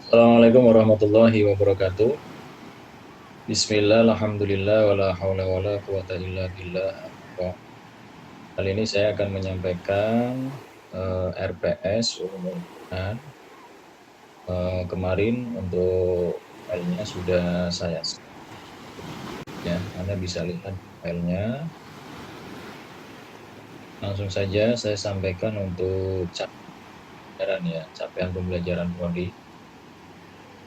Assalamualaikum warahmatullahi wabarakatuh. Bismillah, alhamdulillah, wala hawla wala quwata illa billah. Kali ini saya akan menyampaikan RPS Ulumul Quran. Kemarin untuk filenya sudah saya ya, Anda bisa lihat filenya. Langsung saja saya sampaikan untuk capaian pembelajaran prodi.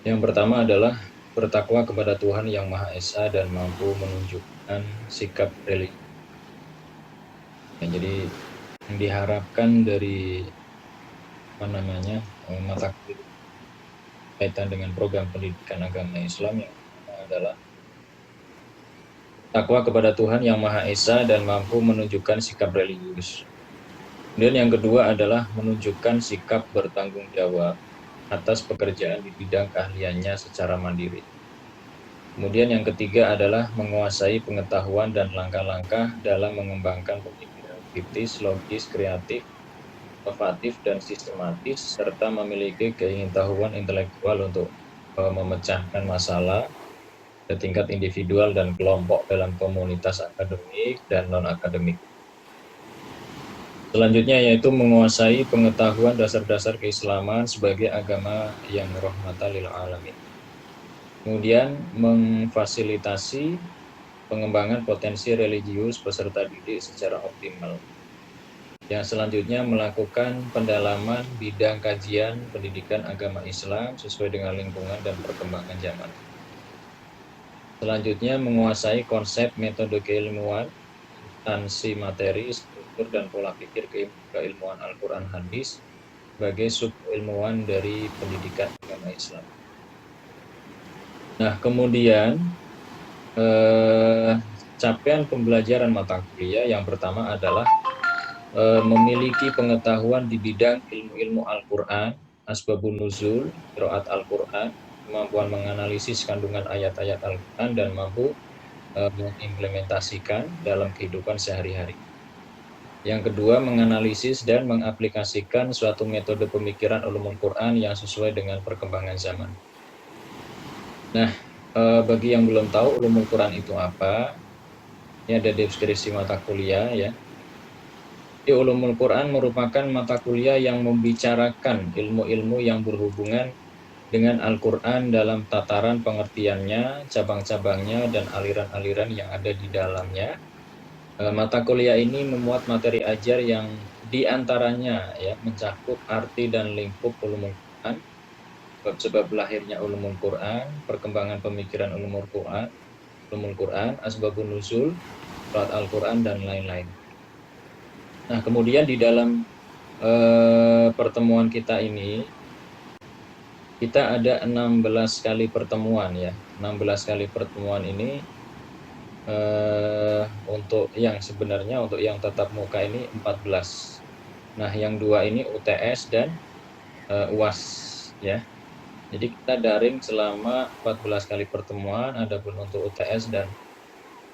Yang pertama adalah bertakwa kepada Tuhan Yang Maha Esa dan mampu menunjukkan sikap religi. Jadi yang diharapkan dari mata kuliah kaitan dengan program pendidikan agama Islam yang pertama adalah takwa kepada Tuhan Yang Maha Esa dan mampu menunjukkan sikap religius. Kemudian yang kedua adalah menunjukkan sikap bertanggung jawab atas pekerjaan di bidang keahliannya secara mandiri. Kemudian yang ketiga adalah menguasai pengetahuan dan langkah-langkah dalam mengembangkan pemikiran kritis, logis, kreatif, inovatif, dan sistematis, serta memiliki keingintahuan intelektual untuk memecahkan masalah di tingkat individual dan kelompok dalam komunitas akademik dan non-akademik. Selanjutnya yaitu menguasai pengetahuan dasar-dasar keislaman sebagai agama yang rahmatan lil alamin. Kemudian memfasilitasi pengembangan potensi religius peserta didik secara optimal. Yang selanjutnya melakukan pendalaman bidang kajian pendidikan agama Islam sesuai dengan lingkungan dan perkembangan zaman. Selanjutnya menguasai konsep metode keilmuan, instansi materi, struktur, dan pola pikir keilmuan Al-Quran Hadis sebagai subilmuwan dari pendidikan agama Islam. Nah, kemudian capaian pembelajaran mata kuliah yang pertama adalah memiliki pengetahuan di bidang ilmu-ilmu Al-Quran, asbabun nuzul, qiraat Al-Quran, kemampuan menganalisis kandungan ayat-ayat Al-Quran, dan mampu mengimplementasikan dalam kehidupan sehari-hari. Yang kedua, menganalisis dan mengaplikasikan suatu metode pemikiran ulumul Quran yang sesuai dengan perkembangan zaman. Nah, bagi yang belum tahu ulumul Quran itu apa, ini ada deskripsi mata kuliah ya. Ulumul Quran merupakan mata kuliah yang membicarakan ilmu-ilmu yang berhubungan dengan Al-Quran dalam tataran pengertiannya, cabang-cabangnya, dan aliran-aliran yang ada di dalamnya. Mata kuliah ini memuat materi ajar yang diantaranya ya, mencakup arti dan lingkup ulumul Quran, sebab lahirnya ulumul Quran, perkembangan pemikiran ulumul Quran, asbabun nuzul, surat Al-Quran, dan lain-lain. Nah, kemudian di dalam pertemuan kita ini, kita ada 16 kali pertemuan ya. 16 kali pertemuan ini untuk yang sebenarnya untuk yang tatap muka ini 14. Nah, yang dua ini UTS dan UAS ya. Jadi kita daring selama 14 kali pertemuan, adapun untuk UTS dan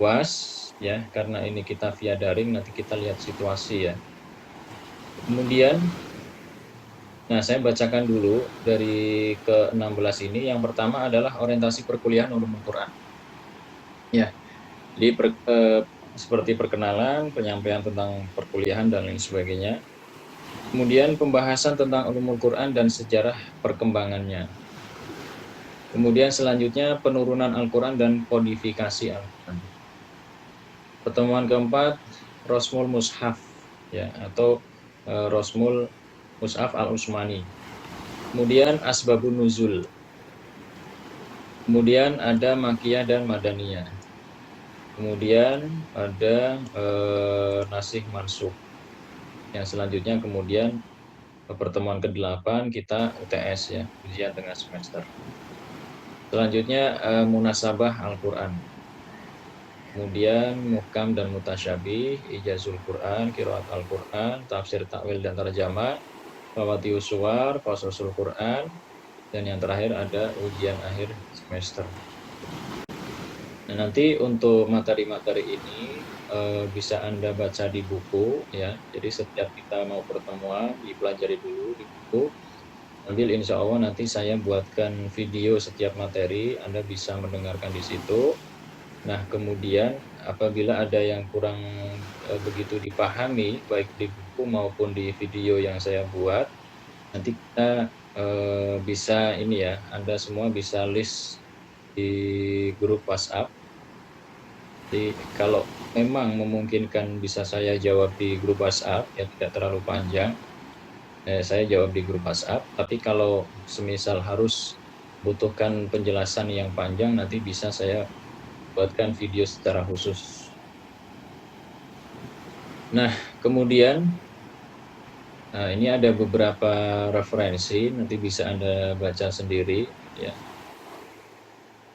UAS ya, karena ini kita via daring, nanti kita lihat situasi ya. Kemudian nah, saya bacakan dulu dari ke-16 ini. Yang pertama adalah orientasi perkuliahan ulumul Quran. Ya, jadi seperti perkenalan, penyampaian tentang perkuliahan, dan lain sebagainya. Kemudian pembahasan tentang ulumul Quran dan sejarah perkembangannya. Kemudian selanjutnya penurunan Al-Quran dan kodifikasi Al-Quran. Pertemuan keempat, Rosmul Mushaf, ya, atau Rosmul Mushaf Al-Usmani. Kemudian Asbabun Nuzul. Kemudian ada Makiyah dan Madaniyah. Kemudian ada Nasih Mansukh. Yang selanjutnya kemudian pertemuan ke-8 kita UTS ya, ujian tengah semester. Selanjutnya Munasabah Al-Quran. Kemudian Muhkam dan Mutasyabih, Ijazul Quran, Qiraat Al-Quran, Tafsir Takwil dan Tarjamah, Fawatihus Suwar, Qasasul Quran, dan yang terakhir ada ujian akhir semester. Nah, nanti untuk materi-materi ini bisa Anda baca di buku ya. Jadi setiap kita mau pertemuan dipelajari dulu di buku. Sambil insya Allah nanti saya buatkan video setiap materi, Anda bisa mendengarkan di situ. Nah, kemudian apabila ada yang kurang begitu dipahami, baik di buku maupun di video yang saya buat, nanti kita bisa ini ya, Anda semua bisa list di grup WhatsApp. Jadi kalau memang memungkinkan bisa saya jawab di grup WhatsApp, ya tidak terlalu panjang, saya jawab di grup WhatsApp. Tapi kalau semisal harus butuhkan penjelasan yang panjang, nanti bisa saya buatkan video secara khusus. Nah, kemudian ini ada beberapa referensi, nanti bisa Anda baca sendiri ya.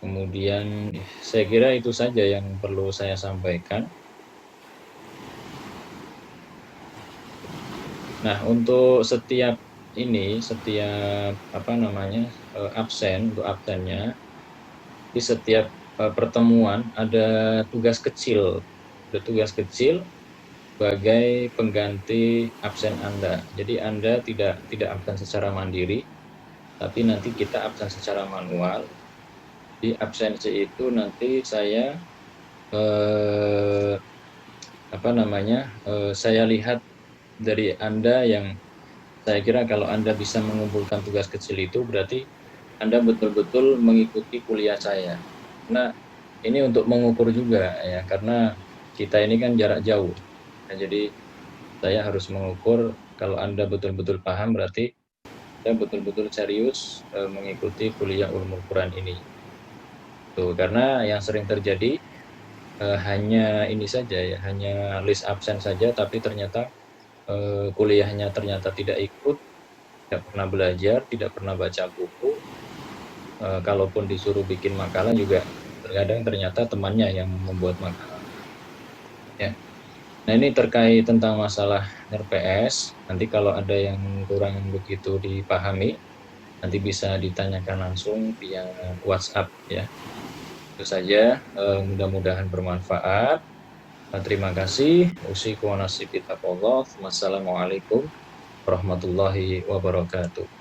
Kemudian saya kira itu saja yang perlu saya sampaikan. Nah, untuk setiap absen, untuk absennya, di setiap pertemuan ada tugas kecil sebagai pengganti absen Anda. Jadi Anda tidak absen secara mandiri, tapi nanti kita absen secara manual. Di absensi itu nanti saya saya lihat dari Anda yang saya kira kalau Anda bisa mengumpulkan tugas kecil itu berarti Anda betul-betul mengikuti kuliah saya. Nah, ini untuk mengukur juga ya, karena kita ini kan jarak jauh. Nah, jadi saya harus mengukur kalau Anda betul-betul paham berarti Anda betul-betul serius mengikuti kuliah Ulumul Quran ini. Tuh, karena yang sering terjadi hanya ini saja ya, hanya list absen saja, tapi ternyata kuliahnya ternyata tidak ikut, tidak pernah belajar, tidak pernah baca buku. Kalaupun disuruh bikin makalah juga terkadang ternyata temannya yang membuat makalah. Ya. Nah, ini terkait tentang masalah RPS. Nanti kalau ada yang kurang begitu dipahami, nanti bisa ditanyakan langsung via WhatsApp ya. Itu saja, mudah-mudahan bermanfaat. Terima kasih. Usikum wa nasibi taqwallah. Wassalamualaikum warahmatullahi wabarakatuh.